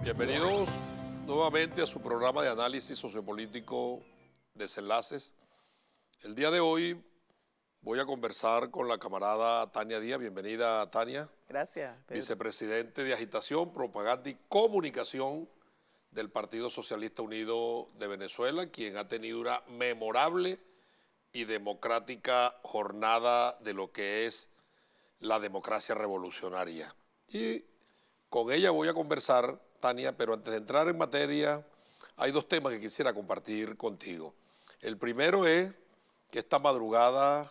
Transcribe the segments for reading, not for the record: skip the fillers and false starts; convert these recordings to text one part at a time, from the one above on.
Bienvenidos nuevamente a su programa de análisis sociopolítico Desenlaces. El día de hoy voy a conversar con la camarada Tania Díaz. Bienvenida, Tania. Gracias, Pedro. Vicepresidente de Agitación, Propaganda y Comunicación del Partido Socialista Unido de Venezuela, quien ha tenido una memorable y democrática jornada de lo que es la democracia revolucionaria. Y con ella voy a conversar, Tania, pero antes de entrar en materia, hay dos temas que quisiera compartir contigo. El primero es que esta madrugada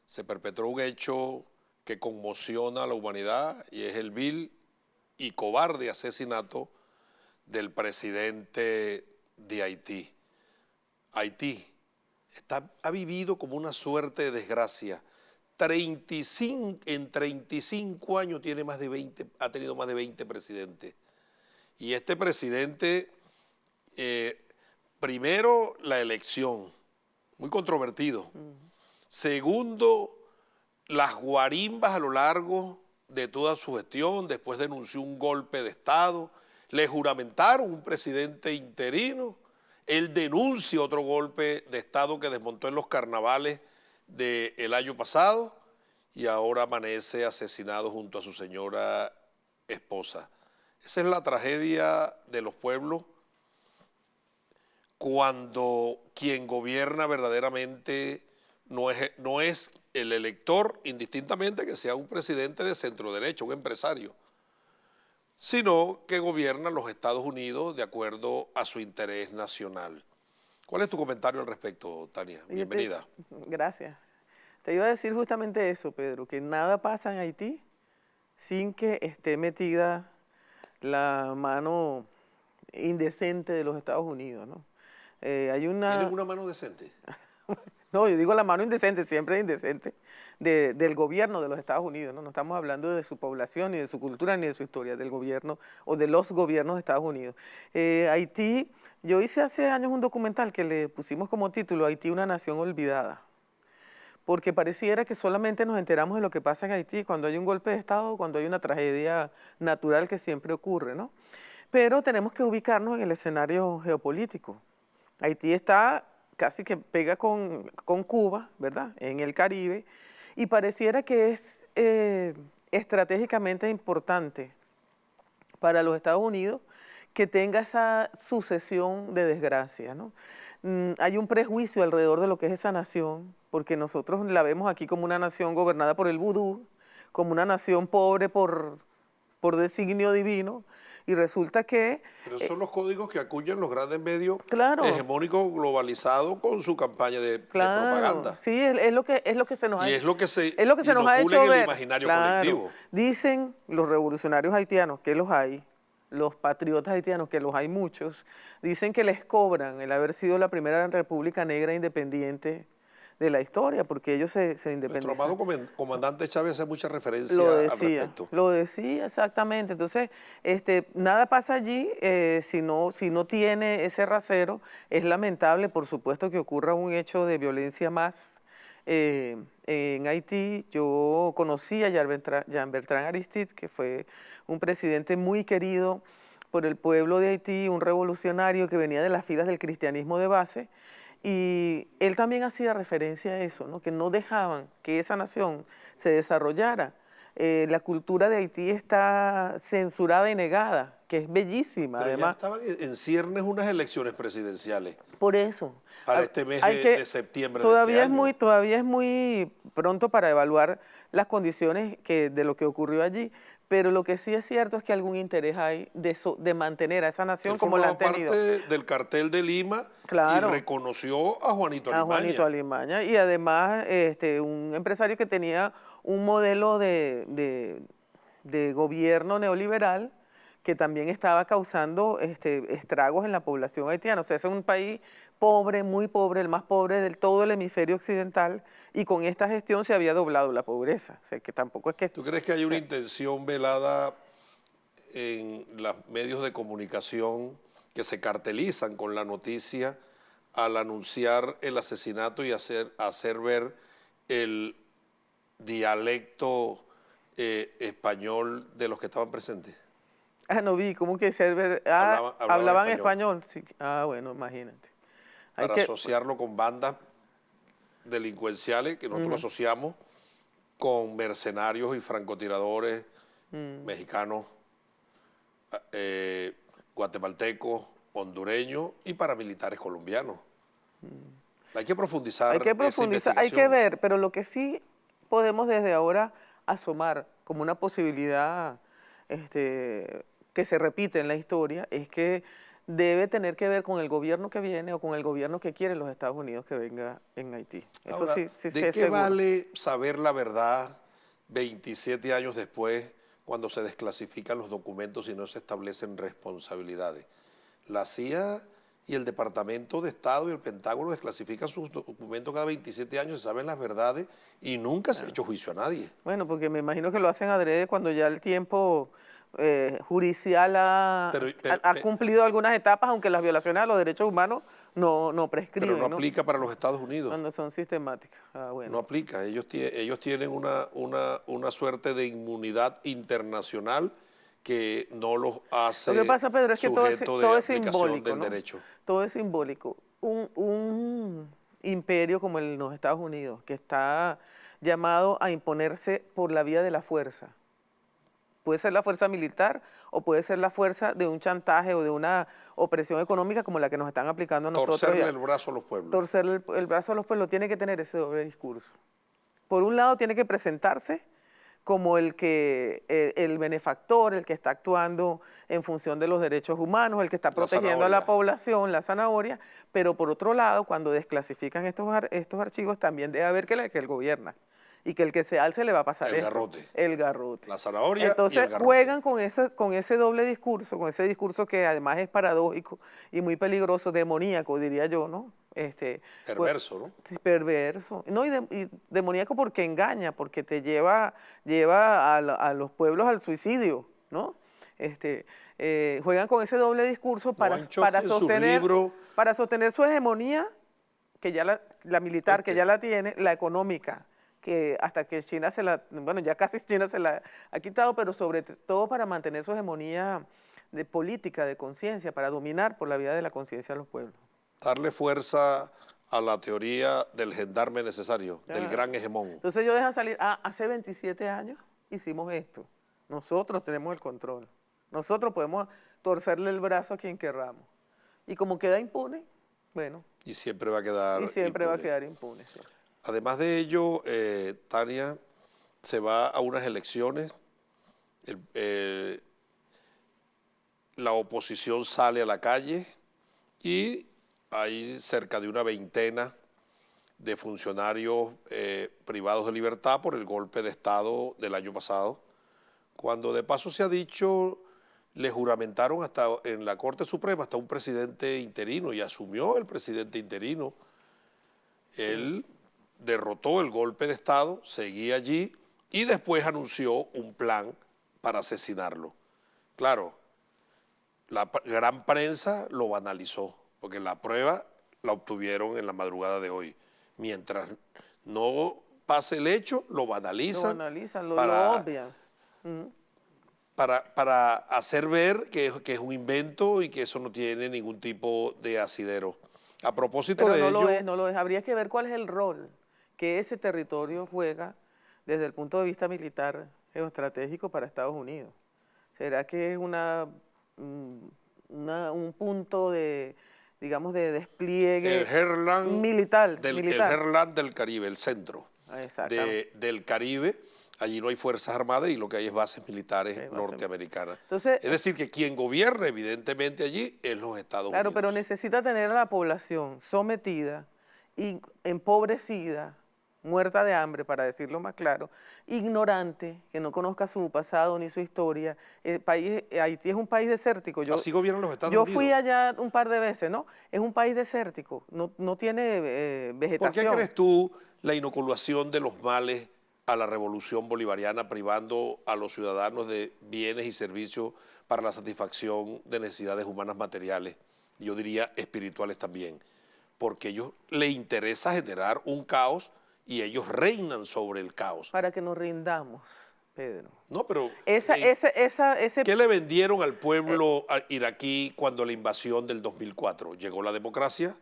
se perpetró un hecho que conmociona a la humanidad y es el vil y cobarde asesinato del presidente de Haití. Haití ha vivido como una suerte de desgracia. En 35 años ha tenido más de 20 presidentes. Y este presidente, primero, la elección, muy controvertido. Segundo, las guarimbas a lo largo de toda su gestión. Después denunció un golpe de Estado. Le juramentaron un presidente interino. Él denuncia otro golpe de Estado que desmontó en los carnavales del año pasado y ahora amanece asesinado junto a su señora esposa. Esa es la tragedia de los pueblos cuando quien gobierna verdaderamente no es el elector, indistintamente que sea un presidente de centro derecha, un empresario, sino que gobierna los Estados Unidos de acuerdo a su interés nacional. ¿Cuál es tu comentario al respecto, Tania? Bienvenida. Gracias. Te iba a decir justamente eso, Pedro, que nada pasa en Haití sin que esté metida la mano indecente de los Estados Unidos, ¿no? ¿Tienen una mano decente? No, yo digo la mano indecente, siempre indecente, del gobierno de los Estados Unidos, ¿no? No estamos hablando de su población, ni de su cultura, ni de su historia, del gobierno o de los gobiernos de Estados Unidos. Haití, yo hice hace años un documental que le pusimos como título Haití, una nación olvidada, porque pareciera que solamente nos enteramos de lo que pasa en Haití cuando hay un golpe de Estado, cuando hay una tragedia natural que siempre ocurre, ¿no? Pero tenemos que ubicarnos en el escenario geopolítico. Haití está casi que pega con Cuba, ¿verdad?, en el Caribe, y pareciera que es estratégicamente importante para los Estados Unidos que tenga esa sucesión de desgracias, ¿no? Hay un prejuicio alrededor de lo que es esa nación, porque nosotros la vemos aquí como una nación gobernada por el vudú, como una nación pobre por designio divino, y resulta que... Pero son los códigos que acuñan los grandes medios claro, hegemónicos globalizados con su campaña de claro, propaganda. sí, es lo que se nos Y ha, es lo que se es lo que se nos ha inocula hecho en el ver. imaginario Claro, colectivo. dicen los revolucionarios haitianos, que los hay, los patriotas haitianos, que los hay muchos, dicen que les cobran el haber sido la primera república negra independiente de la historia, porque ellos se Nuestro independizan. amado comandante Chávez hace mucha referencia al respecto. Lo decía exactamente. Entonces, nada pasa allí si no tiene ese rasero. Es lamentable, por supuesto, que ocurra un hecho de violencia más en Haití. Yo conocí a Jean-Bertrand Aristide, que fue un presidente muy querido por el pueblo de Haití, un revolucionario que venía de las filas del cristianismo de base. Y él también hacía referencia a eso, ¿no?, que no dejaban que esa nación se desarrollara. La cultura de Haití está censurada y negada, que es bellísima, Pero ya además. estaban en ciernes unas elecciones presidenciales Por eso. para este mes Hay que, de septiembre de este año. todavía es muy pronto para evaluar las condiciones de lo que ocurrió allí, pero lo que sí es cierto es que algún interés hay de mantener a esa nación Él como la formaba han tenido. parte del cartel de Lima y Claro. reconoció a Juanito A Juanito Alimaña. Alimaña, y además un empresario que tenía un modelo de gobierno neoliberal que también estaba causando estragos en la población haitiana. O sea, es un país pobre, muy pobre, el más pobre del todo el hemisferio occidental, y con esta gestión se había doblado la pobreza. O sea, que tampoco es que... ¿Tú crees que hay una intención velada en los medios de comunicación que se cartelizan con la noticia al anunciar el asesinato y hacer ver el dialecto español de los que estaban presentes? Ah, no vi, ¿cómo que server? Ah, Hablaban hablaban español. español. Sí. Ah, bueno, imagínate. Hay Para que, asociarlo con bandas delincuenciales que nosotros lo asociamos con mercenarios y francotiradores mexicanos, eh, guatemaltecos, hondureños y paramilitares colombianos. Hay que hay profundizar que esa profundizar, hay que investigación. ver, pero lo que sí podemos desde ahora asomar como una posibilidad que se repite en la historia es que debe tener que ver con el gobierno que viene o con el gobierno que quiere los Estados Unidos que venga en Haití. Eso Ahora, sí, sí, sí ¿de es qué seguro. vale saber la verdad 27 años después cuando se desclasifican los documentos y no se establecen responsabilidades? La CIA y el Departamento de Estado y el Pentágono desclasifican sus documentos cada 27 años, se saben las verdades y nunca se ha hecho juicio a nadie. Bueno, porque me imagino que lo hacen adrede cuando ya el tiempo judicial Pero, ha cumplido algunas etapas, aunque las violaciones a los derechos humanos no pero no prescriben, ¿no? aplica para los Estados Unidos. Cuando son sistemáticas. Ah, No bueno. aplica. Ellos tienen una suerte de inmunidad internacional que no los Lo que hace pasa, Pedro, es que sujeto de todo es aplicación simbólico, del ¿no? derecho. Todo es simbólico. Un imperio como el de los Estados Unidos, que está llamado a imponerse por la vía de la fuerza. Puede ser la fuerza militar o puede ser la fuerza de un chantaje o de una opresión económica como la que nos están aplicando a nosotros. Torcerle el brazo a los pueblos. Torcerle el brazo a los pueblos, tiene que tener ese doble discurso. Por un lado, tiene que presentarse como el benefactor, el que está actuando en función de los derechos humanos, el que está La protegiendo a la zanahoria. población, la zanahoria, pero por otro lado, cuando desclasifican estos archivos, también debe haber que el gobierna y que el que se alce le va a pasar El eso, garrote. el garrote. La zanahoria y el Entonces garrote. juegan con ese doble discurso, con ese discurso que además es paradójico y muy peligroso, demoníaco, diría yo, ¿no? Perverso, ¿no? Sí, perverso. No, y demoníaco porque engaña, porque te lleva a los pueblos al suicidio, ¿no? Juegan con ese doble discurso Noanchok en sus libros, para sostener su hegemonía, que ya la militar, que ya la tiene, la económica, que hasta que China bueno, ya casi China se la ha quitado, pero sobre todo para mantener su hegemonía de política, de conciencia, para dominar por la vía de la conciencia a los pueblos. darle fuerza a la teoría del gendarme necesario, del Claro. gran hegemón. Entonces yo dejo salir, hace 27 años hicimos esto. Nosotros tenemos el control. Nosotros podemos torcerle el brazo a quien querramos. Y como queda impune, bueno, Y siempre va a quedar y siempre va a impune. quedar impune. Sí. Además de ello, Tania se va a unas elecciones, la oposición sale a la calle y hay cerca de una veintena de funcionarios privados de libertad por el golpe de Estado del año pasado, cuando de paso se ha dicho, le juramentaron hasta en la Corte Suprema hasta un presidente interino y asumió el presidente interino. Él derrotó el golpe de Estado, seguía allí y después anunció un plan para asesinarlo. Claro, la gran prensa lo banalizó, porque la prueba la obtuvieron en la madrugada de hoy. Mientras no pase el hecho, lo Lo banalizan analizan, lo para, obvian. para hacer ver que es un invento y que eso no tiene ningún tipo de asidero. A propósito Pero de no lo ello, es, no lo es. Habría que ver cuál es el rol que ese territorio juega desde el punto de vista militar geoestratégico para Estados Unidos. ¿Será que es un punto de, digamos, de el despliegue Herland militar? el Herland del Caribe, el centro Exactamente. del Caribe, allí no hay fuerzas armadas y lo que hay es bases militares Sí, norteamericanas. Entonces, Es decir, que quien gobierna evidentemente allí es los Estados claro, pero Unidos. necesita tener a la población sometida y empobrecida, muerta de hambre, para decirlo más claro, ignorante, que no conozca su pasado ni su historia. Haití es un país desértico. Así gobiernan los Estados Yo Unidos. fui allá un par de veces, ¿no? Es un país desértico, no tiene ¿Por qué vegetación. crees tú la inoculación de los males a la revolución bolivariana privando a los ciudadanos de bienes y servicios para la satisfacción de necesidades humanas materiales, y yo diría espirituales también? Porque a ellos les interesa generar un caos y ellos reinan sobre el caos. Para que nos rindamos, Pedro. No, pero Ese ¿qué le vendieron al pueblo iraquí cuando la invasión del 2004? Llegó la democracia,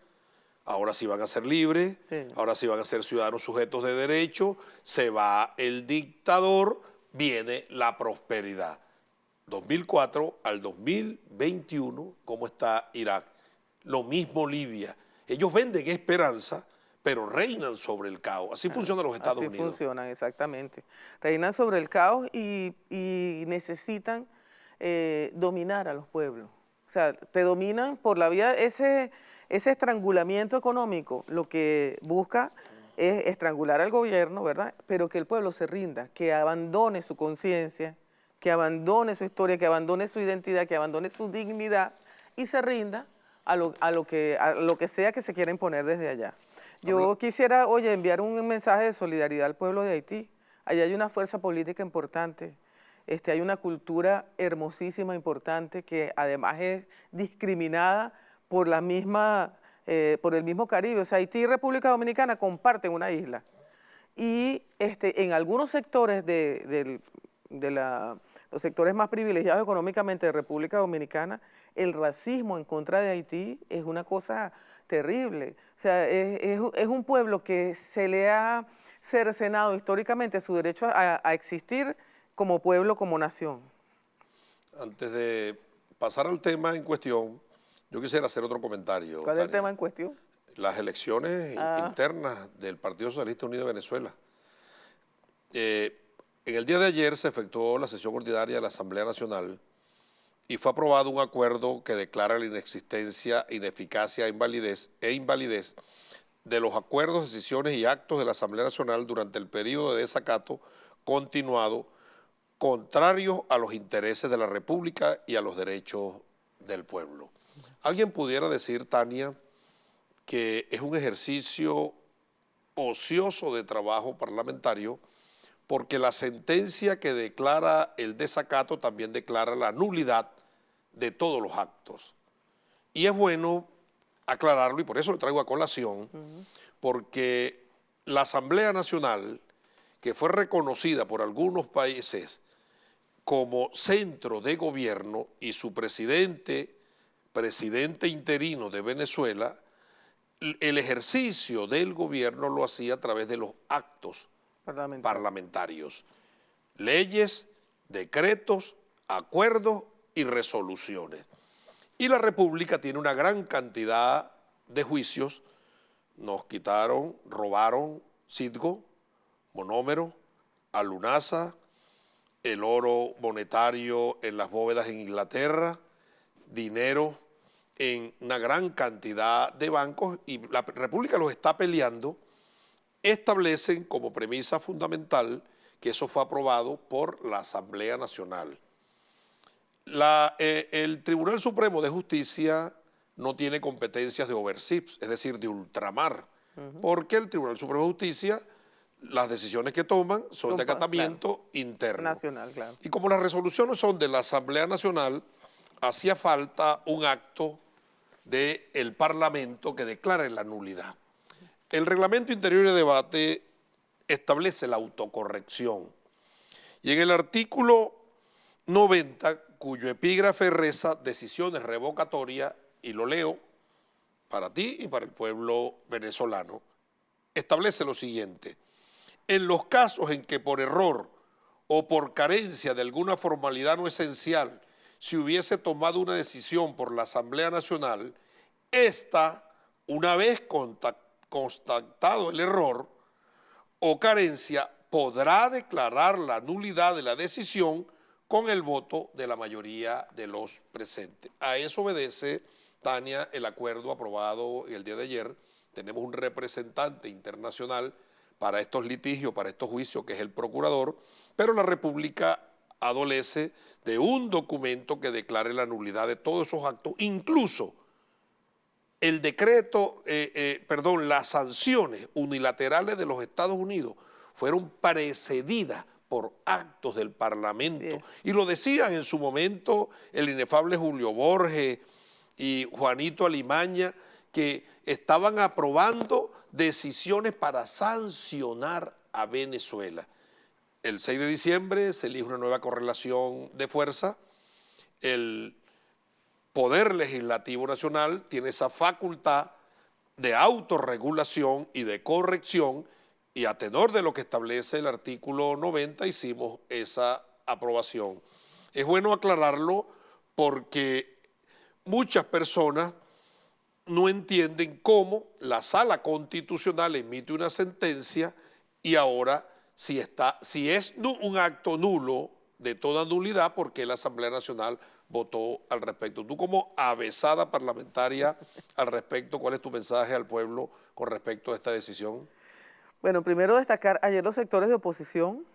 ahora sí van a ser libres, sí. ahora sí van a ser ciudadanos sujetos de derecho, se va el dictador, viene la prosperidad. 2004 al 2021, ¿cómo está Irak? Lo mismo Libia. Ellos venden esperanza, pero reinan sobre el caos. Así funcionan los Estados Así Unidos. funcionan, exactamente. Reinan sobre el caos y necesitan dominar a los pueblos. O sea, te dominan por la vía, ese estrangulamiento económico, lo que busca es estrangular al gobierno, ¿verdad? Pero que el pueblo se rinda, que abandone su conciencia, que abandone su historia, que abandone su identidad, que abandone su dignidad y se rinda a lo que sea que se quiera imponer desde allá. Yo quisiera, oye, enviar un mensaje de solidaridad al pueblo de Haití. Allá hay una fuerza política importante, hay una cultura hermosísima, importante, que además es discriminada por por el mismo Caribe. O sea, Haití y República Dominicana comparten una isla. Y en algunos sectores los sectores más privilegiados económicamente de República Dominicana, el racismo en contra de Haití es una cosa terrible. O sea, es un pueblo que se le ha cercenado históricamente su derecho a existir como pueblo, como nación. Antes de pasar al tema en cuestión, yo quisiera hacer otro comentario. ¿Cuál es el tema en cuestión? Las elecciones internas del Partido Socialista Unido de Venezuela. En el día de ayer se efectuó la sesión ordinaria de la Asamblea Nacional y fue aprobado un acuerdo que declara la inexistencia, ineficacia e invalidez de los acuerdos, decisiones y actos de la Asamblea Nacional durante el periodo de desacato continuado, contrarios a los intereses de la República y a los derechos del pueblo. ¿Alguien pudiera decir, Tania, que es un ejercicio ocioso de trabajo parlamentario, porque la sentencia que declara el desacato también declara la nulidad de todos los actos? Y es bueno aclararlo, y por eso lo traigo a colación, porque la Asamblea Nacional, que fue reconocida por algunos países como centro de gobierno, y su presidente interino de Venezuela, el ejercicio del gobierno lo hacía a través de los actos parlamentarios, leyes, decretos, acuerdos y resoluciones. Y la República tiene una gran cantidad de juicios. Nos quitaron, robaron Citgo, Monómero, Alunaza, el oro monetario en las bóvedas en Inglaterra, dinero en una gran cantidad de bancos, y la República los está peleando. Establecen como premisa fundamental que eso fue aprobado por la Asamblea Nacional. El Tribunal Supremo de Justicia no tiene competencias de overseas, es decir, de ultramar, porque el Tribunal Supremo de Justicia, las decisiones que toman son de acatamiento interno. Nacional, claro. Y como las resoluciones son de la Asamblea Nacional, hacía falta un acto del Parlamento que declare la nulidad. El Reglamento Interior de Debate establece la autocorrección. Y en el artículo 90, cuyo epígrafe reza decisiones revocatorias, y lo leo para ti y para el pueblo venezolano, establece lo siguiente: en los casos en que por error o por carencia de alguna formalidad no esencial se hubiese tomado una decisión por la Asamblea Nacional, esta, una vez constatado el error o carencia, podrá declarar la nulidad de la decisión con el voto de la mayoría de los presentes. A eso obedece, Tania, el acuerdo aprobado el día de ayer. Tenemos un representante internacional para estos litigios, para estos juicios, que es el procurador, pero la República adolece de un documento que declare la nulidad de todos esos actos, incluso el decreto, las sanciones unilaterales de los Estados Unidos fueron precedidas por actos del Parlamento. Y lo decían en su momento el inefable Julio Borges y Juanito Alimaña, que estaban aprobando decisiones para sancionar a Venezuela. el 6 de diciembre se elige una nueva correlación de fuerza. El Poder Legislativo Nacional tiene esa facultad de autorregulación y de corrección, y a tenor de lo que establece el artículo 90 hicimos esa aprobación. Es bueno aclararlo porque muchas personas no entienden cómo la Sala Constitucional emite una sentencia y ahora si es un acto nulo de toda nulidad, porque la Asamblea Nacional votó al respecto. Tú como avezada parlamentaria al respecto, ¿cuál es tu mensaje al pueblo con respecto a esta decisión? Bueno, primero destacar, ayer los sectores de oposición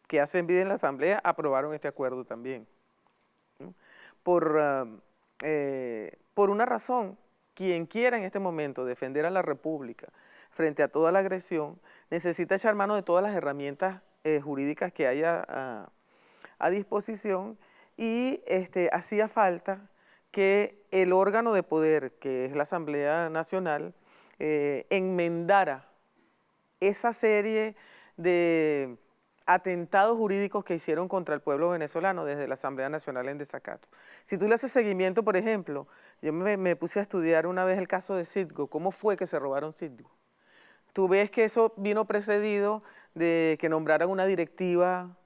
que hacen vida en la Asamblea aprobaron este acuerdo también. ¿No? Por una razón, quien quiera en este momento defender a la República frente a toda la agresión, necesita echar mano de todas las herramientas jurídicas que haya a disposición, y hacía falta que el órgano de poder, que es la Asamblea Nacional, enmendara esa serie de atentados jurídicos que hicieron contra el pueblo venezolano desde la Asamblea Nacional en desacato. Si tú le haces seguimiento, por ejemplo, yo me puse a estudiar una vez el caso de Citgo, cómo fue que se robaron Citgo. Tú ves que eso vino precedido de que nombraran una directiva,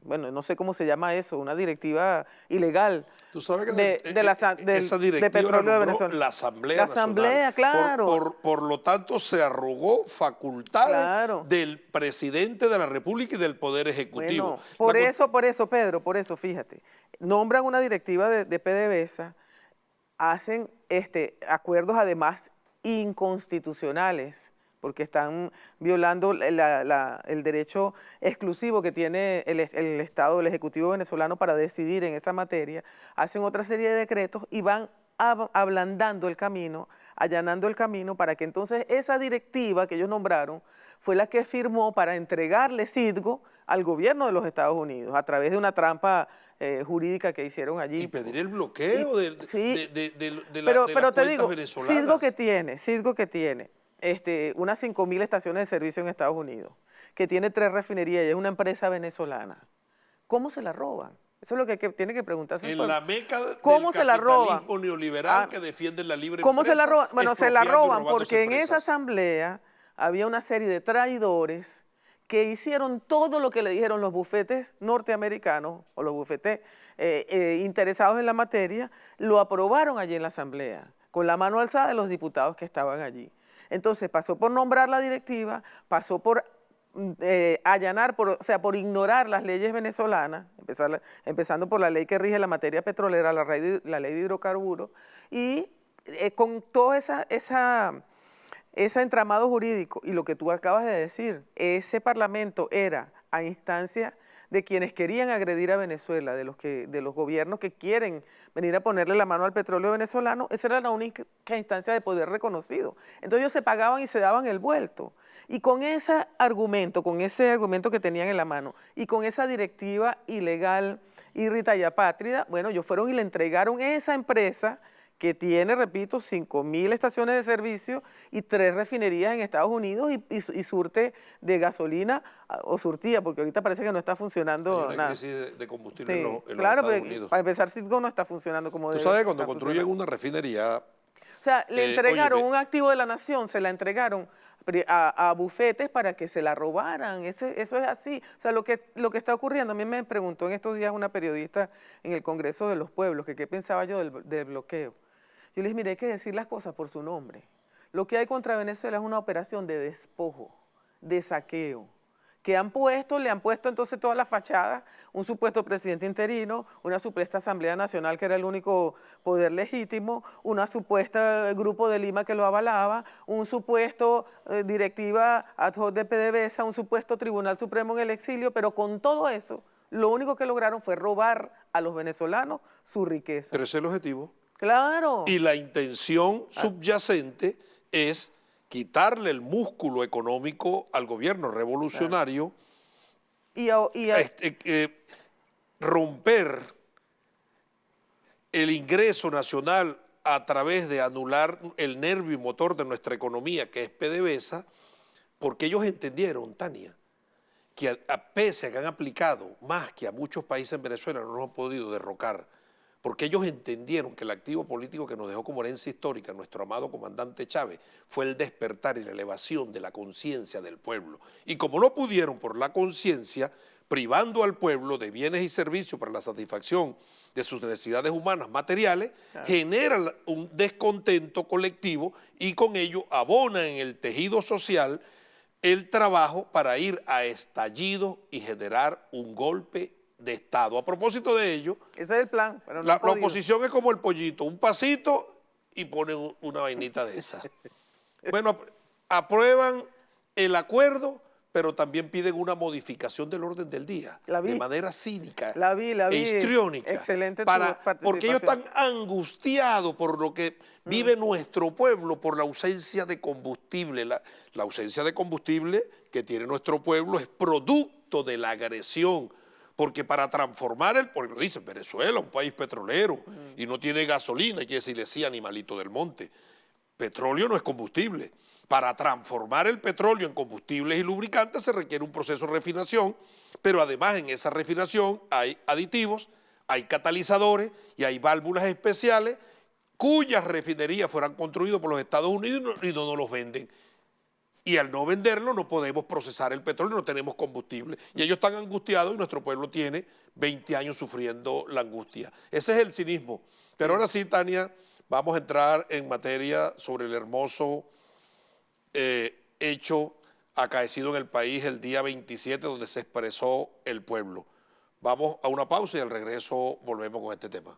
bueno, no sé cómo se llama eso, una directiva ilegal. Tú sabes que esa directiva de petróleo de Venezuela. La Asamblea Nacional. La Asamblea, claro. Por lo tanto, se arrogó facultades claro. del presidente de la República y del Poder Ejecutivo. Bueno, por eso, Pedro, fíjate, nombran una directiva de PDVSA, hacen acuerdos además inconstitucionales, porque están violando el derecho exclusivo que tiene el Estado, el Ejecutivo venezolano para decidir en esa materia, hacen otra serie de decretos y van ablandando el camino, allanando el camino para que entonces esa directiva que ellos nombraron fue la que firmó para entregarle Citgo al gobierno de los Estados Unidos a través de una trampa jurídica que hicieron allí. Y pedir el bloqueo de pero las te digo, venezolanas. Citgo que tiene unas 5.000 estaciones de servicio en Estados Unidos, que tiene 3 refinerías y es una empresa venezolana. ¿Cómo se la roban? Eso es lo que tiene que preguntarse. En la meca del capitalismo neoliberal que defiende la libre ¿cómo empresa. se la roban? Bueno, se la roban porque en empresas. esa asamblea había una serie de traidores que hicieron todo lo que le dijeron los bufetes norteamericanos o los bufetes interesados en la materia, lo aprobaron allí en la asamblea, con la mano alzada de los diputados que estaban allí. Entonces pasó por nombrar la directiva, pasó por allanar, por ignorar las leyes venezolanas, empezando por la ley que rige la materia petrolera, la ley de hidrocarburos, y con todo ese entramado jurídico, y lo que tú acabas de decir, ese parlamento era a instancia de quienes querían agredir a Venezuela, de los gobiernos que quieren venir a ponerle la mano al petróleo venezolano, esa era la única instancia de poder reconocido. Entonces ellos se pagaban y se daban el vuelto. Y con ese argumento que tenían en la mano, y con esa directiva ilegal, írrita y apátrida, bueno, ellos fueron y le entregaron esa empresa que tiene, repito, 5.000 estaciones de servicio y 3 refinerías en Estados Unidos y surte de gasolina, o surtía, porque ahorita parece que no está funcionando nada. Hay una crisis de combustible en los Estados Unidos. Para empezar, Citgo no está funcionando como debe. Tú sabes, cuando construyen una refinería... O sea, le entregaron un activo de la nación, se la entregaron a bufetes para que se la robaran. Eso es así. O sea, lo que está ocurriendo, a mí me preguntó en estos días una periodista en el Congreso de los Pueblos que qué pensaba yo del bloqueo. Yo les dije, mire, hay que decir las cosas por su nombre. Lo que hay contra Venezuela es una operación de despojo, de saqueo, que le han puesto entonces todas las fachadas, un supuesto presidente interino, una supuesta Asamblea Nacional que era el único poder legítimo, una supuesta Grupo de Lima que lo avalaba, un supuesto directiva ad hoc de PDVSA, un supuesto Tribunal Supremo en el exilio, pero con todo eso, lo único que lograron fue robar a los venezolanos su riqueza. Pero ese es el objetivo. Claro. Y la intención subyacente es quitarle el músculo económico al gobierno revolucionario, romper el ingreso nacional a través de anular el nervio y motor de nuestra economía, que es PDVSA, porque ellos entendieron, Tania, que pese a que han aplicado más que a muchos países en Venezuela, no nos han podido derrocar, porque ellos entendieron que el activo político que nos dejó como herencia histórica nuestro amado comandante Chávez fue el despertar y la elevación de la conciencia del pueblo. Y como no pudieron por la conciencia, privando al pueblo de bienes y servicios para la satisfacción de sus necesidades humanas materiales, claro, genera un descontento colectivo y con ello abona en el tejido social el trabajo para ir a estallido y generar un golpe de Estado. A propósito de ello, ese es el plan, pero no la oposición es como el pollito, un pasito y ponen una vainita de esas. Bueno, aprueban el acuerdo, pero también piden una modificación del orden del día, de manera cínica e histriónica. Excelente porque ellos están angustiados por lo que vive nuestro pueblo, por la ausencia de combustible. La ausencia de combustible que tiene nuestro pueblo es producto de la agresión, porque para transformar porque lo dicen, Venezuela, un país petrolero, y no tiene gasolina, hay que decirle sí, animalito del monte. Petróleo no es combustible. Para transformar el petróleo en combustibles y lubricantes se requiere un proceso de refinación, pero además en esa refinación hay aditivos, hay catalizadores y hay válvulas especiales cuyas refinerías fueran construidas por los Estados Unidos y no nos los venden. Y al no venderlo no podemos procesar el petróleo, no tenemos combustible. Y ellos están angustiados y nuestro pueblo tiene 20 años sufriendo la angustia. Ese es el cinismo. Pero ahora sí, Tania, vamos a entrar en materia sobre el hermoso hecho acaecido en el país el día 27, donde se expresó el pueblo. Vamos a una pausa y al regreso volvemos con este tema.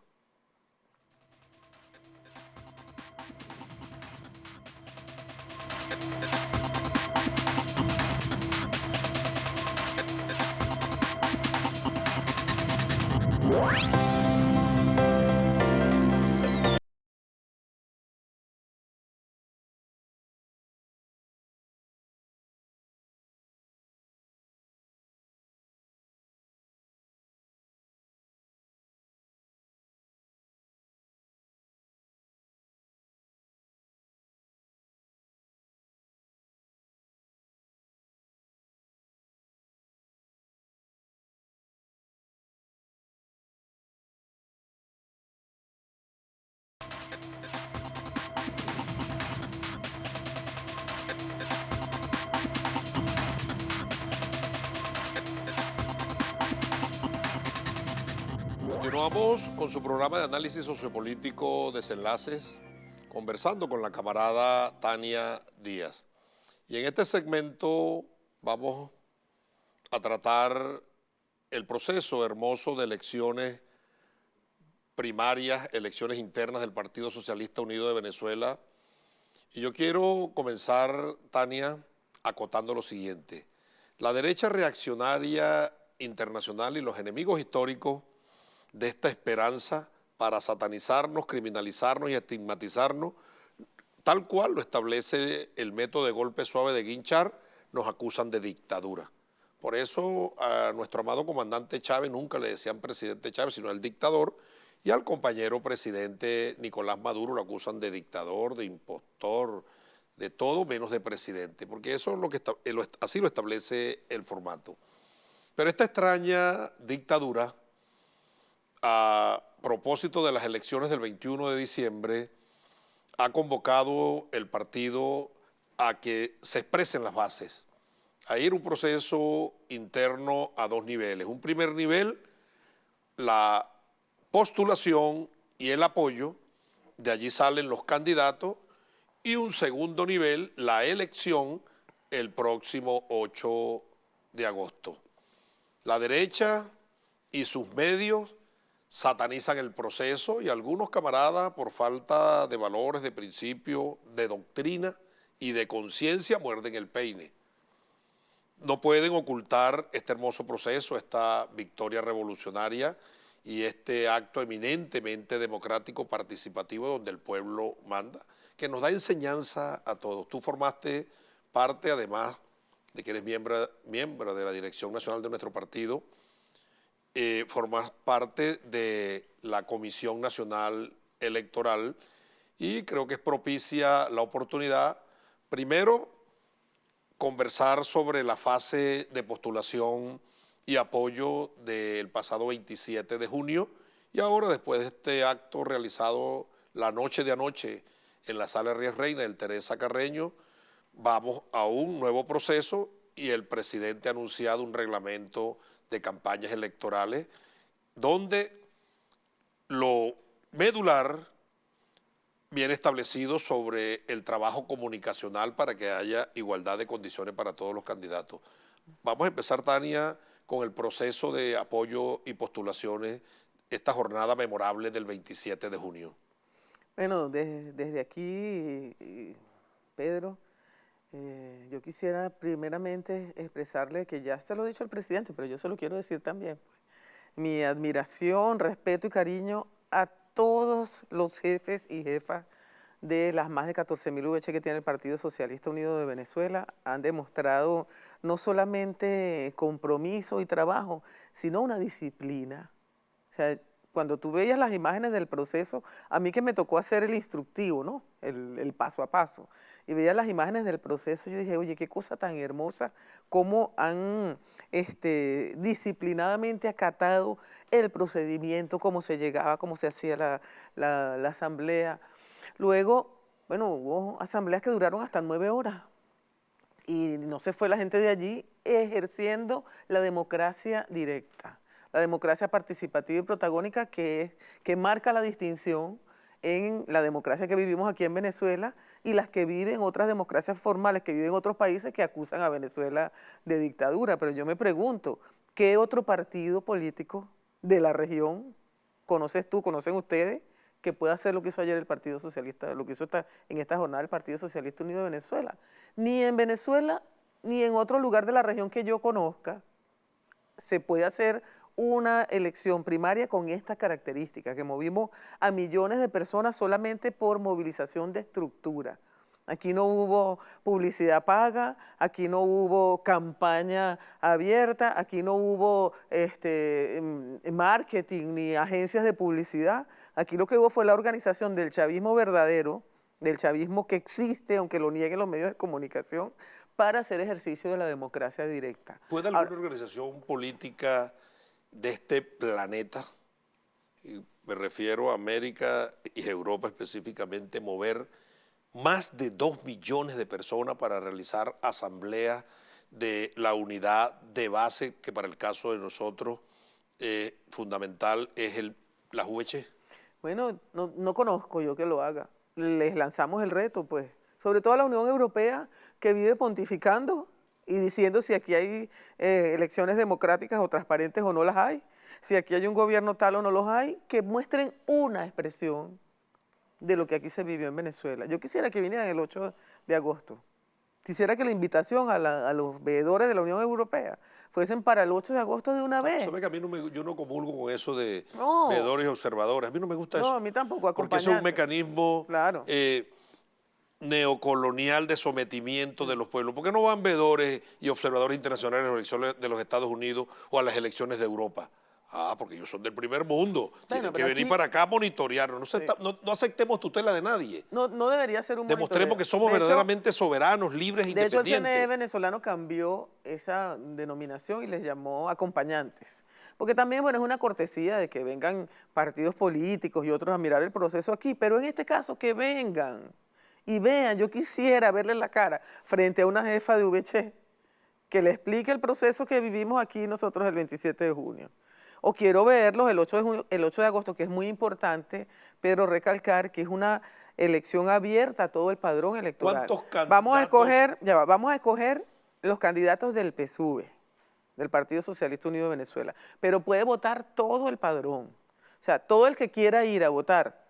Continuamos con su programa de análisis sociopolítico Desenlaces, conversando con la camarada Tania Díaz. Y en este segmento vamos a tratar el proceso hermoso de elecciones primarias, elecciones internas del Partido Socialista Unido de Venezuela. Y yo quiero comenzar, Tania, acotando lo siguiente. La derecha reaccionaria internacional y los enemigos históricos de esta esperanza para satanizarnos, criminalizarnos y estigmatizarnos, tal cual lo establece el método de golpe suave de Guinchar, nos acusan de dictadura. Por eso a nuestro amado comandante Chávez nunca le decían presidente Chávez, sino el dictador, y al compañero presidente Nicolás Maduro lo acusan de dictador, de impostor, de todo menos de presidente, porque eso es lo que así lo establece el formato. Pero esta extraña dictadura, a propósito de las elecciones del 21 de diciembre, ha convocado el partido a que se expresen las bases, a ir un proceso interno a dos niveles. Un primer nivel, la postulación y el apoyo, de allí salen los candidatos, y un segundo nivel, la elección el próximo 8 de agosto. La derecha y sus medios satanizan el proceso y algunos camaradas por falta de valores, de principio, de doctrina y de conciencia muerden el peine. No pueden ocultar este hermoso proceso, esta victoria revolucionaria y este acto eminentemente democrático participativo donde el pueblo manda, que nos da enseñanza a todos. Tú formaste parte, además de que eres miembro de la dirección nacional de nuestro partido, formas parte de la Comisión Nacional Electoral y creo que es propicia la oportunidad, primero, conversar sobre la fase de postulación y apoyo del pasado 27 de junio y ahora después de este acto realizado la noche de anoche en la Sala Rías Reina del Teresa Carreño, vamos a un nuevo proceso y el presidente ha anunciado un reglamento de campañas electorales donde lo medular viene establecido sobre el trabajo comunicacional para que haya igualdad de condiciones para todos los candidatos. Vamos a empezar, Tania, con el proceso de apoyo y postulaciones, esta jornada memorable del 27 de junio. Bueno, desde aquí, Pedro, yo quisiera primeramente expresarle que ya se lo he dicho al presidente, pero yo se lo quiero decir también, pues, mi admiración, respeto y cariño a todos los jefes y jefas de las más de 14.000 VH que tiene el Partido Socialista Unido de Venezuela. Han demostrado no solamente compromiso y trabajo, sino una disciplina. O sea, cuando tú veías las imágenes del proceso, a mí que me tocó hacer el instructivo, ¿no? El paso a paso, y veía las imágenes del proceso, yo dije, oye, qué cosa tan hermosa, cómo han disciplinadamente acatado el procedimiento, cómo se llegaba, cómo se hacía la asamblea. Luego, bueno, hubo asambleas que duraron hasta 9 horas y no se fue la gente de allí ejerciendo la democracia directa, la democracia participativa y protagónica que marca la distinción en la democracia que vivimos aquí en Venezuela y las que viven otras democracias formales que viven en otros países que acusan a Venezuela de dictadura. Pero yo me pregunto, ¿qué otro partido político de la región conoces tú, conocen ustedes, que pueda hacer lo que hizo ayer el Partido Socialista, lo que hizo en esta jornada el Partido Socialista Unido de Venezuela? Ni en Venezuela, ni en otro lugar de la región que yo conozca, se puede hacer una elección primaria con estas características, que movimos a millones de personas solamente por movilización de estructura. Aquí no hubo publicidad paga, aquí no hubo campaña abierta, aquí no hubo marketing ni agencias de publicidad. Aquí lo que hubo fue la organización del chavismo verdadero, del chavismo que existe, aunque lo nieguen los medios de comunicación, para hacer ejercicio de la democracia directa. ¿Puede alguna organización política de este planeta, y me refiero a América y Europa específicamente, mover más de 2 millones de personas para realizar asambleas de la unidad de base, que para el caso de nosotros fundamental es la UH? Bueno, no conozco yo que lo haga. Les lanzamos el reto, pues, sobre todo a la Unión Europea, que vive pontificando y diciendo si aquí hay elecciones democráticas o transparentes o no las hay, si aquí hay un gobierno tal o no los hay, que muestren una expresión de lo que aquí se vivió en Venezuela. Yo quisiera que vinieran el 8 de agosto. Quisiera que la invitación a los veedores de la Unión Europea fuesen para el 8 de agosto de una vez. ¿Sabe que a mí yo no comulgo con eso de No. veedores y observadores? A mí no me gusta eso. No, a mí tampoco, porque eso es un mecanismo claro. Neocolonial de sometimiento de los pueblos. ¿Por qué no van veedores y observadores internacionales a las elecciones de los Estados Unidos o a las elecciones de Europa? Ah, porque ellos son del primer mundo. Tienen que venir para acá a monitorearnos. No aceptemos tutela de nadie. No debería ser un monitoreo. Demostremos que somos verdaderamente soberanos, libres e independientes. De hecho, el CNE venezolano cambió esa denominación y les llamó acompañantes. Porque también, bueno, es una cortesía de que vengan partidos políticos y otros a mirar el proceso aquí, pero en este caso que vengan y vean. Yo quisiera verle la cara frente a una jefa de VC que le explique el proceso que vivimos aquí nosotros el 27 de junio. O quiero verlos el 8 de agosto, que es muy importante, pero recalcar que es una elección abierta a todo el padrón electoral. ¿Cuántos candidatos? Vamos a escoger los candidatos del PSUV, del Partido Socialista Unido de Venezuela, pero puede votar todo el padrón. O sea, todo el que quiera ir a votar,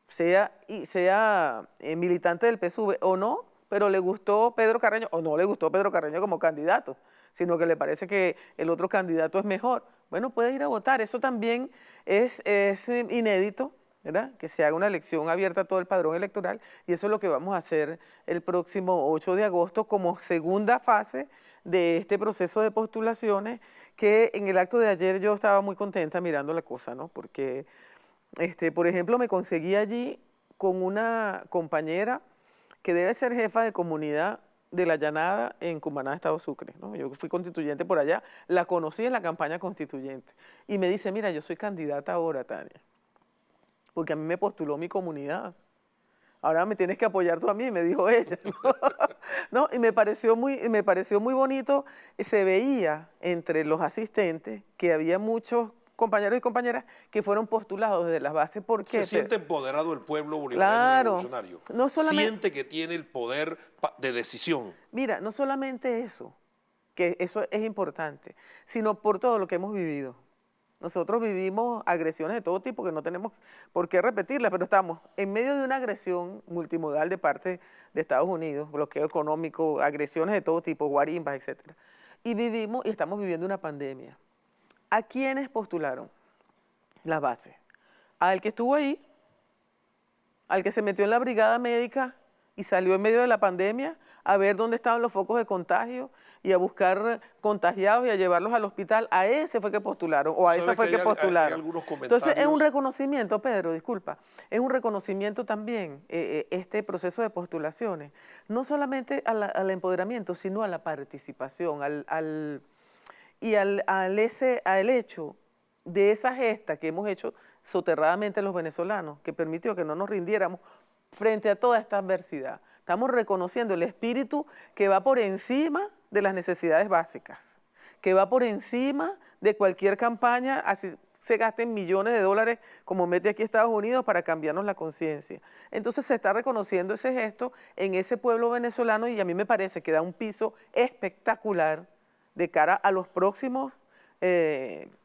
sea militante del PSUV o no, pero le gustó Pedro Carreño o no le gustó Pedro Carreño como candidato, sino que le parece que el otro candidato es mejor. Bueno, puede ir a votar. Eso también es inédito, ¿verdad? Que se haga una elección abierta a todo el padrón electoral, y eso es lo que vamos a hacer el próximo 8 de agosto como segunda fase de este proceso de postulaciones, que en el acto de ayer yo estaba muy contenta mirando la cosa, ¿no? Porque, por ejemplo, me conseguí allí con una compañera que debe ser jefa de comunidad de la Llanada en Cumaná, Estado Sucre, ¿no? Yo fui constituyente por allá, la conocí en la campaña constituyente. Y me dice, mira, yo soy candidata ahora, Tania, porque a mí me postuló mi comunidad. Ahora me tienes que apoyar tú a mí, me dijo ella. ¿No? ¿No? Y me pareció muy bonito, se veía entre los asistentes que había muchos compañeros y compañeras que fueron postulados desde las bases. ¿Por qué? Se siente empoderado el pueblo bolivariano Claro, revolucionario. no solamente, Siente que tiene el poder de decisión. mira, no solamente eso, que eso es importante, sino por todo lo que hemos vivido. Nosotros vivimos agresiones de todo tipo que no tenemos por qué repetirlas, pero estamos en medio de una agresión multimodal de parte de Estados Unidos, bloqueo económico, agresiones de todo tipo, guarimbas, etc. Y vivimos y estamos viviendo una pandemia. ¿A quiénes postularon las bases? Al que estuvo ahí, al que se metió en la brigada médica y salió en medio de la pandemia a ver dónde estaban los focos de contagio y a buscar contagiados y a llevarlos al hospital. A ese fue que postularon, o a esa fue que postularon. Hay algunos comentarios. Entonces es un reconocimiento, Pedro, disculpa, es un reconocimiento también este proceso de postulaciones, no solamente al empoderamiento, sino a la participación, al hecho de esa gesta que hemos hecho soterradamente los venezolanos, que permitió que no nos rindiéramos frente a toda esta adversidad. Estamos reconociendo el espíritu que va por encima de las necesidades básicas, que va por encima de cualquier campaña, así se gasten millones de dólares como mete aquí Estados Unidos para cambiarnos la conciencia. Entonces se está reconociendo ese gesto en ese pueblo venezolano y a mí me parece que da un piso espectacular de cara a los próximos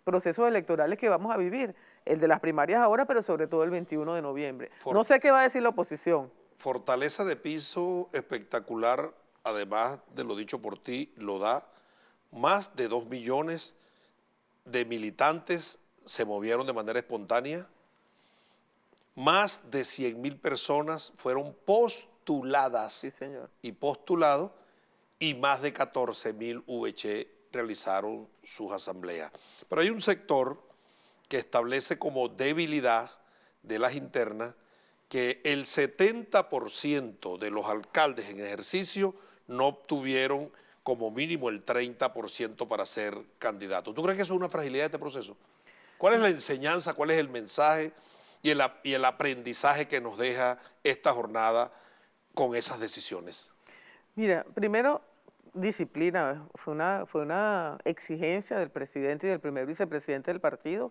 procesos electorales que vamos a vivir, el de las primarias ahora, pero sobre todo el 21 de noviembre. No sé qué va a decir la oposición. Fortaleza de piso espectacular, además de lo dicho por ti, lo da. Más de 2 millones de militantes se movieron de manera espontánea. Más de 100.000 personas fueron postuladas, Sí, señor, y postulados, y más de 14.000 VC realizaron sus asambleas. Pero hay un sector que establece como debilidad de las internas que el 70% de los alcaldes en ejercicio no obtuvieron como mínimo el 30% para ser candidatos. ¿Tú crees que eso es una fragilidad de este proceso? ¿Cuál es la enseñanza, cuál es el mensaje y el aprendizaje que nos deja esta jornada con esas decisiones? Mira, primero, disciplina. Fue una exigencia del presidente y del primer vicepresidente del partido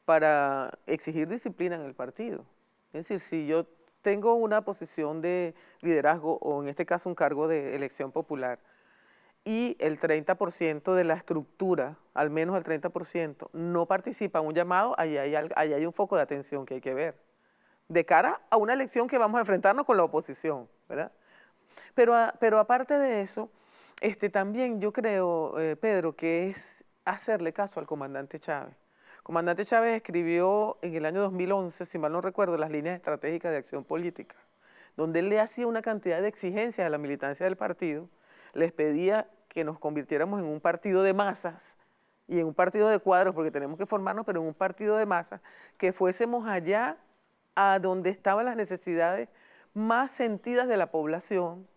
para exigir disciplina en el partido. Es decir, si yo tengo una posición de liderazgo o en este caso un cargo de elección popular y el 30% de la estructura, al menos el 30%, no participa en un llamado, ahí hay un foco de atención que hay que ver. De cara a una elección que vamos a enfrentarnos con la oposición, ¿verdad? Pero aparte de eso, también yo creo, Pedro, que es hacerle caso al comandante Chávez. El comandante Chávez escribió en el año 2011, si mal no recuerdo, las líneas estratégicas de acción política, donde él le hacía una cantidad de exigencias a la militancia del partido, les pedía que nos convirtiéramos en un partido de masas y en un partido de cuadros, porque tenemos que formarnos, pero en un partido de masas, que fuésemos allá a donde estaban las necesidades más sentidas de la población,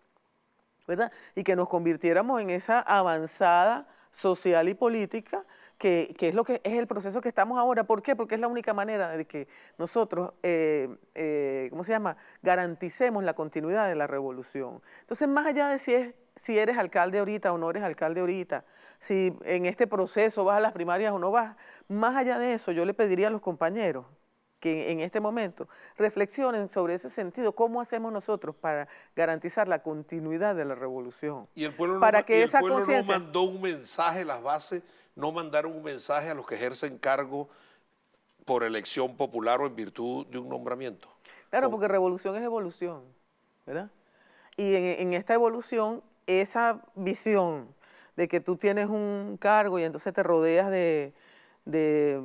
¿verdad? Y que nos convirtiéramos en esa avanzada social y política que es lo que es el proceso que estamos ahora. ¿Por qué? Porque es la única manera de que nosotros, garanticemos la continuidad de la revolución. Entonces, más allá de si eres alcalde ahorita o no eres alcalde ahorita, si en este proceso vas a las primarias o no vas, más allá de eso, yo le pediría a los compañeros que en este momento reflexionen sobre ese sentido, cómo hacemos nosotros para garantizar la continuidad de la revolución. Y el pueblo, para no, que y el esa pueblo no conciencia mandó un mensaje, las bases no mandaron un mensaje a los que ejercen cargo por elección popular o en virtud de un nombramiento. Claro, porque revolución es evolución, ¿verdad? Y en esta evolución, esa visión de que tú tienes un cargo y entonces te rodeas de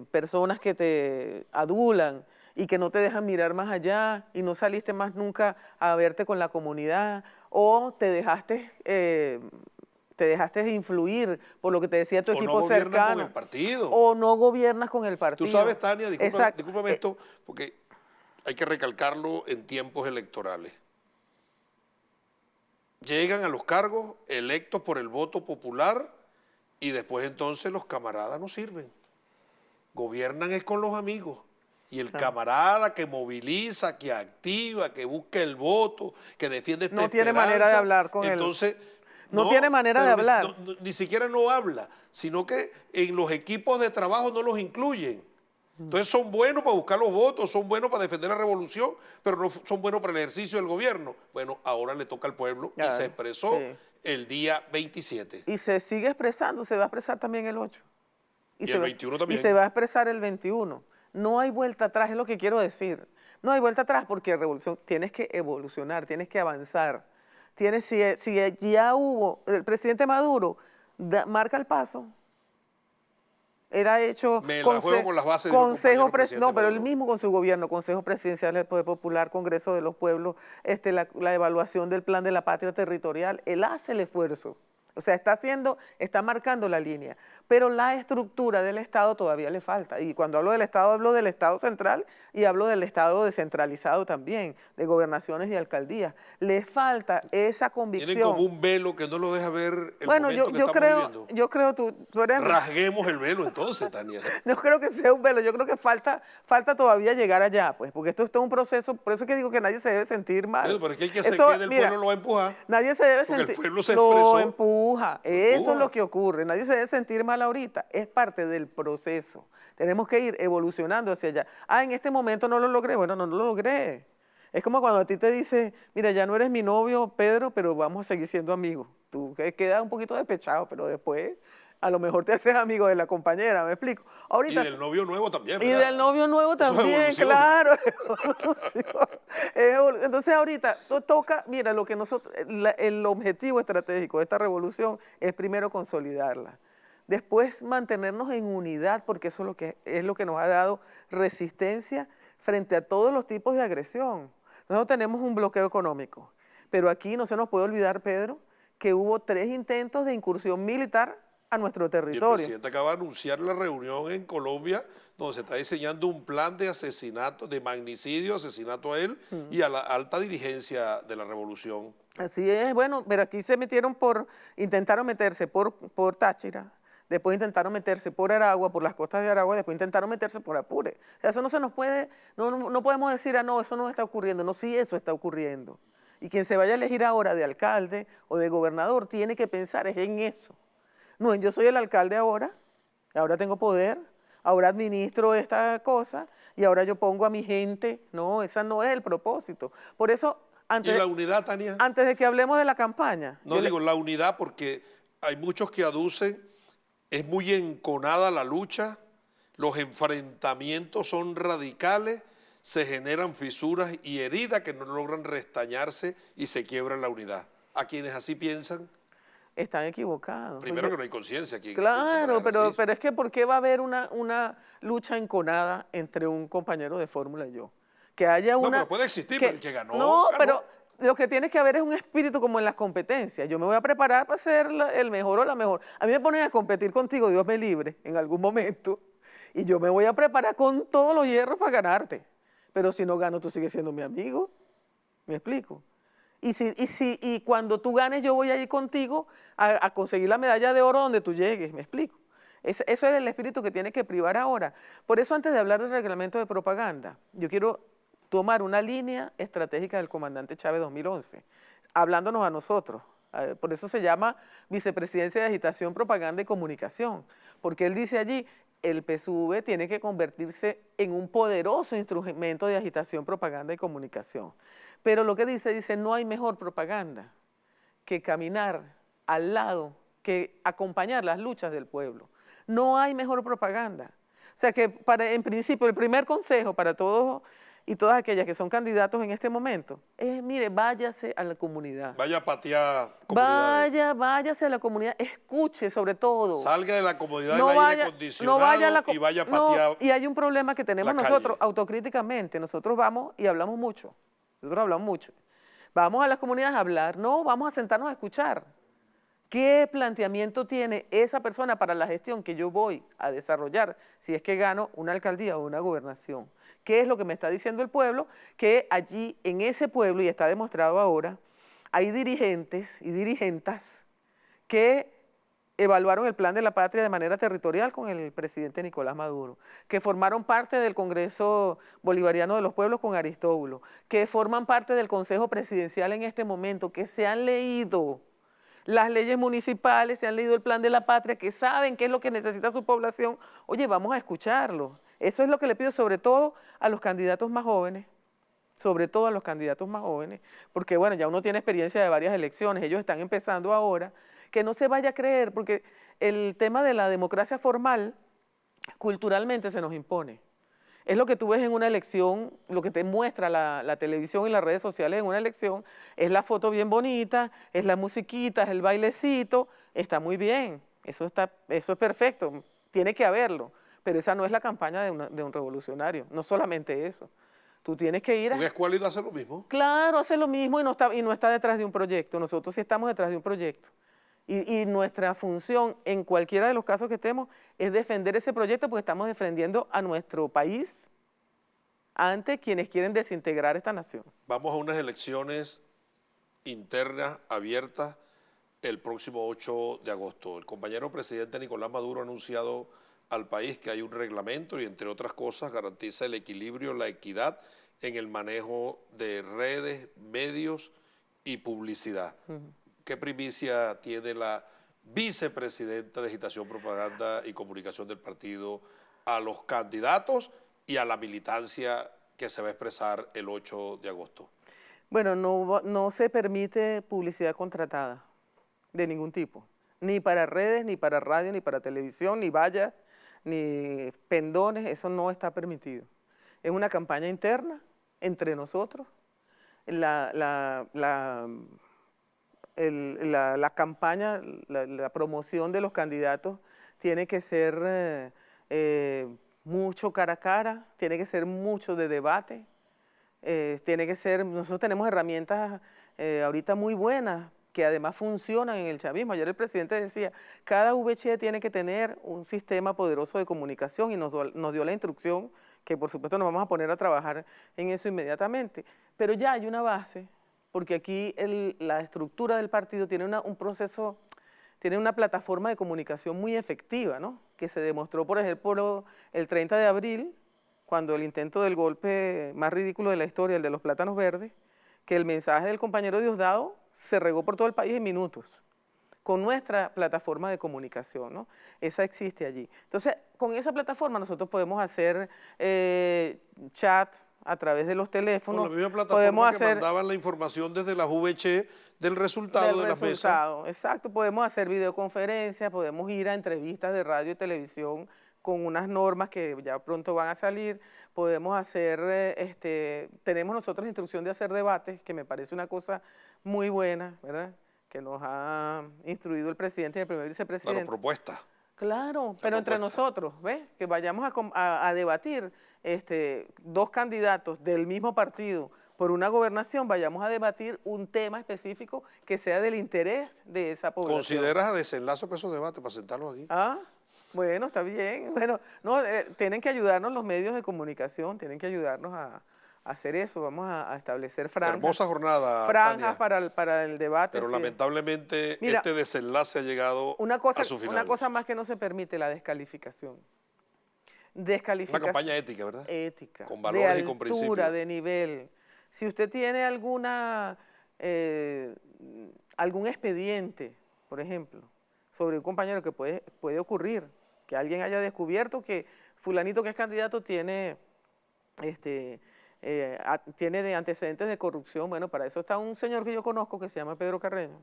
personas que te adulan y que no te dejan mirar más allá y no saliste más nunca a verte con la comunidad o te dejaste influir por lo que te decía tu equipo cercano. Con el partido. O no gobiernas con el partido. Tú sabes, Tania, discúlpame esto, porque hay que recalcarlo en tiempos electorales. llegan a los cargos electos por el voto popular y después entonces los camaradas no sirven. Gobiernan es con los amigos. Y el camarada que moviliza, que activa, que busca el voto, que defiende esta No tiene esperanza, manera de hablar con él. entonces, no tiene manera de hablar. Ni siquiera no habla, sino que en los equipos de trabajo no los incluyen. Entonces son buenos para buscar los votos, son buenos para defender la revolución, pero no son buenos para el ejercicio del gobierno. Bueno, ahora le toca al pueblo y se expresó el día 27. Y se sigue expresando, se va a expresar también el 8. Y el 21 también. Y se va a expresar el 21. No hay vuelta atrás, es lo que quiero decir. No hay vuelta atrás porque revolución, tienes que evolucionar, tienes que avanzar. Si ya hubo, el presidente Maduro marca el paso. Era hecho Me la juego con las bases consejo no, pero él mismo con su gobierno, Consejo Presidencial del Poder Popular, Congreso de los Pueblos, la evaluación del Plan de la Patria Territorial, él hace el esfuerzo. O sea, está marcando la línea, pero la estructura del Estado todavía le falta. Y cuando hablo del Estado central y hablo del Estado descentralizado también, de gobernaciones y alcaldías. Le falta esa convicción. Tienen como un velo que no lo deja ver el momento que estamos viviendo. Yo creo tú eres... Rasguemos el velo entonces, Tania. No creo que sea un velo, yo creo que falta todavía llegar allá, pues, porque esto es todo un proceso, por eso es que digo que nadie se debe sentir mal. Pero es que el que se quede, el pueblo lo va a empujar. Nadie se debe sentir... Porque el pueblo se expresó. Lo empuja, eso es lo que ocurre. Nadie se debe sentir mal ahorita, es parte del proceso. Tenemos que ir evolucionando hacia allá. En este momento no lo logré, bueno, no lo logré. Es como cuando a ti te dice, mira, ya no eres mi novio, Pedro, pero vamos a seguir siendo amigos. Tú quedas un poquito despechado, pero después a lo mejor te haces amigo de la compañera, ¿me explico? Ahorita, y del novio nuevo también, ¿verdad? Y del novio nuevo también, claro. Entonces ahorita toca, mira, lo que el objetivo estratégico de esta revolución es primero consolidarla. Después mantenernos en unidad, porque eso es lo que nos ha dado resistencia frente a todos los tipos de agresión. Nosotros tenemos un bloqueo económico, pero aquí no se nos puede olvidar, Pedro, que hubo 3 intentos de incursión militar a nuestro territorio. Y el presidente acaba de anunciar la reunión en Colombia, donde se está diseñando un plan de asesinato, de magnicidio, asesinato a él y a la alta dirigencia de la revolución. Así es, bueno, pero aquí intentaron meterse por Táchira, después intentaron meterse por Aragua, por las costas de Aragua, después intentaron meterse por Apure. O sea, eso no se nos puede, no podemos decir, no, eso no está ocurriendo. No, sí, eso está ocurriendo. Y quien se vaya a elegir ahora de alcalde o de gobernador tiene que pensar en eso. No, yo soy el alcalde ahora tengo poder, ahora administro esta cosa y ahora yo pongo a mi gente. No, ese no es el propósito. Por eso, ¿Y la unidad, Tania? Antes de que hablemos de la campaña. No digo la unidad porque hay muchos que aducen, es muy enconada la lucha, los enfrentamientos son radicales, se generan fisuras y heridas que no logran restañarse y se quiebra la unidad. A quienes así piensan, están equivocados. Primero que no hay conciencia aquí. Claro, pero es que ¿por qué va a haber una lucha enconada entre un compañero de fórmula y yo? Que haya una... No, pero puede existir, pero el que ganó, No, ganó. pero lo que tiene que haber es un espíritu como en las competencias. Yo me voy a preparar para ser el mejor o la mejor. A mí me ponen a competir contigo, Dios me libre, en algún momento, y yo me voy a preparar con todos los hierros para ganarte. Pero si no gano, tú sigues siendo mi amigo. ¿Me explico? Y cuando tú ganes, yo voy a ir contigo a conseguir la medalla de oro donde tú llegues, ¿me explico? Eso es el espíritu que tiene que privar ahora. Por eso, antes de hablar del reglamento de propaganda, yo quiero tomar una línea estratégica del comandante Chávez 2011, hablándonos a nosotros. Por eso se llama Vicepresidencia de Agitación, Propaganda y Comunicación, porque él dice allí, el PSUV tiene que convertirse en un poderoso instrumento de agitación, propaganda y comunicación. Pero lo que dice, no hay mejor propaganda que caminar al lado, que acompañar las luchas del pueblo. No hay mejor propaganda. O sea que, en principio, el primer consejo para todos y todas aquellas que son candidatos en este momento es, mire, váyase a la comunidad. Vaya a patear comunidades. Váyase a la comunidad, escuche sobre todo. Salga de la comodidad del aire acondicionado y vaya a patear. Y hay un problema que tenemos nosotros autocríticamente. Nosotros vamos y hablamos mucho. Vamos a las comunidades a hablar, no, vamos a sentarnos a escuchar. ¿Qué planteamiento tiene esa persona para la gestión que yo voy a desarrollar si es que gano una alcaldía o una gobernación? ¿Qué es lo que me está diciendo el pueblo? Que allí, en ese pueblo, y está demostrado ahora, hay dirigentes y dirigentas que evaluaron el Plan de la Patria de manera territorial con el presidente Nicolás Maduro, que formaron parte del Congreso Bolivariano de los Pueblos con Aristóbulo, que forman parte del Consejo Presidencial en este momento, que se han leído las leyes municipales, se han leído el Plan de la Patria, que saben qué es lo que necesita su población. Oye, vamos a escucharlo. Eso es lo que le pido sobre todo a los candidatos más jóvenes, sobre todo a los candidatos más jóvenes, porque bueno, ya uno tiene experiencia de varias elecciones, ellos están empezando ahora, que no se vaya a creer, porque el tema de la democracia formal culturalmente se nos impone. Es lo que tú ves en una elección, lo que te muestra la televisión y las redes sociales en una elección, es la foto bien bonita, es la musiquita, es el bailecito, está muy bien, eso es perfecto, tiene que haberlo, pero esa no es la campaña de un revolucionario, no solamente eso. Tú tienes que ir a... ¿Un escuálido hace lo mismo? Claro, hace lo mismo y no está detrás de un proyecto. Nosotros sí estamos detrás de un proyecto. Y nuestra función, en cualquiera de los casos que estemos, es defender ese proyecto porque estamos defendiendo a nuestro país ante quienes quieren desintegrar esta nación. Vamos a unas elecciones internas abiertas el próximo 8 de agosto. El compañero presidente Nicolás Maduro ha anunciado al país que hay un reglamento y, entre otras cosas, garantiza el equilibrio, la equidad en el manejo de redes, medios y publicidad. ¿Qué primicia tiene la vicepresidenta de Agitación, Propaganda y Comunicación del partido a los candidatos y a la militancia que se va a expresar el 8 de agosto? Bueno, no se permite publicidad contratada de ningún tipo, ni para redes, ni para radio, ni para televisión, ni vallas, ni pendones, eso no está permitido. Es una campaña interna entre nosotros. La campaña, la promoción de los candidatos tiene que ser mucho cara a cara, tiene que ser mucho de debate, tiene que ser, nosotros tenemos herramientas ahorita muy buenas que además funcionan en el chavismo. Ayer el presidente decía, cada VC tiene que tener un sistema poderoso de comunicación y nos dio la instrucción que por supuesto nos vamos a poner a trabajar en eso inmediatamente. Pero ya hay una base, porque aquí la estructura del partido tiene un proceso, tiene una plataforma de comunicación muy efectiva, ¿no? Que se demostró, por ejemplo, el 30 de abril, cuando el intento del golpe más ridículo de la historia, el de los plátanos verdes, que el mensaje del compañero Diosdado se regó por todo el país en minutos, con nuestra plataforma de comunicación, ¿no? Esa existe allí. Entonces, con esa plataforma nosotros podemos hacer chat a través de los teléfonos. Con la misma plataforma que mandaban la información desde la VC del resultado de las mesas. Exacto, podemos hacer videoconferencias, podemos ir a entrevistas de radio y televisión con unas normas que ya pronto van a salir, podemos hacer, tenemos nosotros la instrucción de hacer debates, que me parece una cosa muy buena, ¿verdad?, que nos ha instruido el presidente y el primer vicepresidente. Pero propuesta. Claro, pero entre nosotros, ¿ves? Que vayamos a debatir dos candidatos del mismo partido por una gobernación, vayamos a debatir un tema específico que sea del interés de esa población. ¿Consideras a desenlazo para esos debates, para sentarlos aquí? Ah, bueno, está bien. Bueno, no, tienen que ayudarnos los medios de comunicación, tienen que ayudarnos a hacer eso. Vamos a establecer franjas. Hermosa jornada, franjas Tania, para el debate. pero sí. Lamentablemente mira, este desenlace ha llegado a su final. Una cosa más que no se permite, la descalificación. Una campaña ética, ¿verdad? Ética. Con valores de y con altura, principios. de nivel. Si usted tiene algún expediente, por ejemplo, sobre un compañero, que puede ocurrir, que alguien haya descubierto que fulanito que es candidato tiene de antecedentes de corrupción. Bueno, para eso está un señor que yo conozco que se llama Pedro Carreño,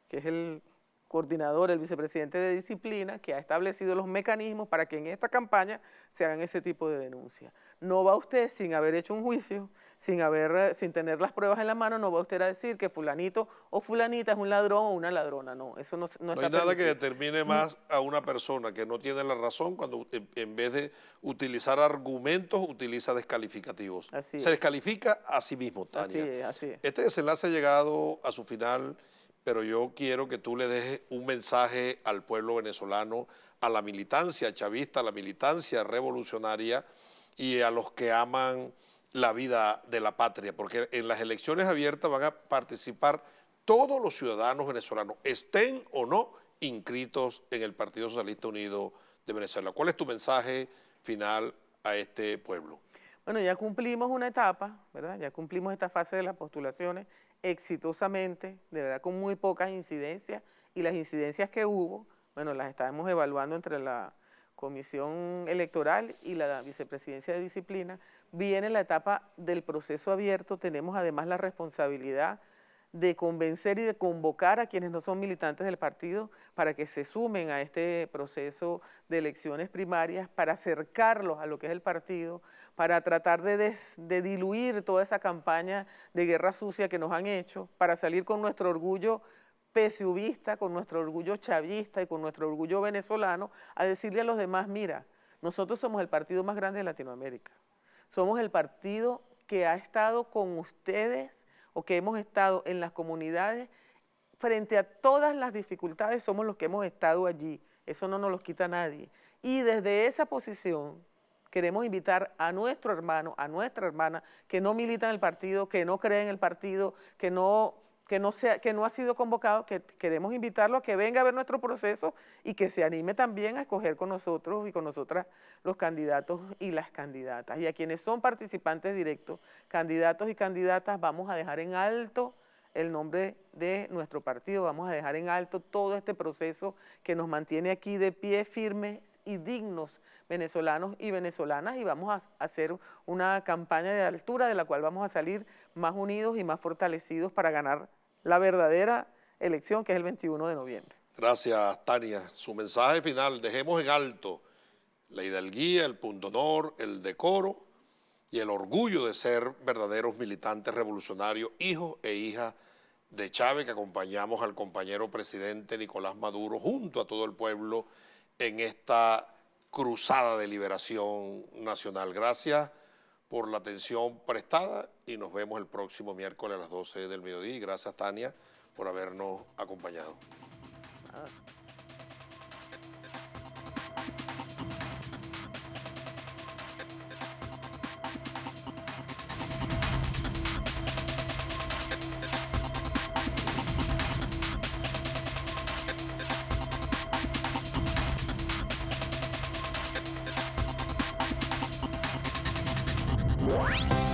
que es el coordinador, el vicepresidente de disciplina, que ha establecido los mecanismos para que en esta campaña se hagan ese tipo de denuncias. No va usted, sin haber hecho un juicio, sin tener las pruebas en la mano, no va usted a decir que fulanito o fulanita es un ladrón o una ladrona. No, eso no está permitido. No hay nada que determine más a una persona que no tiene la razón cuando en vez de utilizar argumentos, utiliza descalificativos. Se descalifica a sí mismo, Tania. Así es. Este desenlace ha llegado a su final, pero yo quiero que tú le dejes un mensaje al pueblo venezolano, a la militancia chavista, a la militancia revolucionaria y a los que aman la vida de la patria, porque en las elecciones abiertas van a participar todos los ciudadanos venezolanos, estén o no inscritos en el Partido Socialista Unido de Venezuela. ¿Cuál es tu mensaje final a este pueblo? Bueno, ya cumplimos una etapa, ¿verdad? Ya cumplimos esta fase de las postulaciones exitosamente, de verdad con muy pocas incidencias, y las incidencias que hubo, bueno, las estamos evaluando entre la Comisión Electoral y la Vicepresidencia de Disciplina. Viene la etapa del proceso abierto, tenemos además la responsabilidad de convencer y de convocar a quienes no son militantes del partido para que se sumen a este proceso de elecciones primarias, para acercarlos a lo que es el partido, para tratar de diluir toda esa campaña de guerra sucia que nos han hecho, para salir con nuestro orgullo PSUVista, con nuestro orgullo chavista y con nuestro orgullo venezolano, a decirle a los demás, mira, nosotros somos el partido más grande de Latinoamérica, somos el partido que ha estado con ustedes o que hemos estado en las comunidades frente a todas las dificultades, somos los que hemos estado allí, eso no nos lo quita nadie. Y desde esa posición queremos invitar a nuestro hermano, a nuestra hermana, que no milita en el partido, que no cree en el partido, que no ha sido convocado, que queremos invitarlo a que venga a ver nuestro proceso y que se anime también a escoger con nosotros y con nosotras los candidatos y las candidatas. Y a quienes son participantes directos, candidatos y candidatas, vamos a dejar en alto el nombre de nuestro partido, vamos a dejar en alto todo este proceso que nos mantiene aquí de pie, firmes y dignos venezolanos y venezolanas, y vamos a hacer una campaña de altura de la cual vamos a salir más unidos y más fortalecidos para ganar la verdadera elección, que es el 21 de noviembre. Gracias, Tania. Su mensaje final: dejemos en alto la hidalguía, el pundonor, el decoro y el orgullo de ser verdaderos militantes revolucionarios, hijos e hijas de Chávez, que acompañamos al compañero presidente Nicolás Maduro junto a todo el pueblo en esta cruzada de liberación nacional. Gracias por la atención prestada y nos vemos el próximo miércoles a las 12 del mediodía. Y gracias, Tania, por habernos acompañado. What?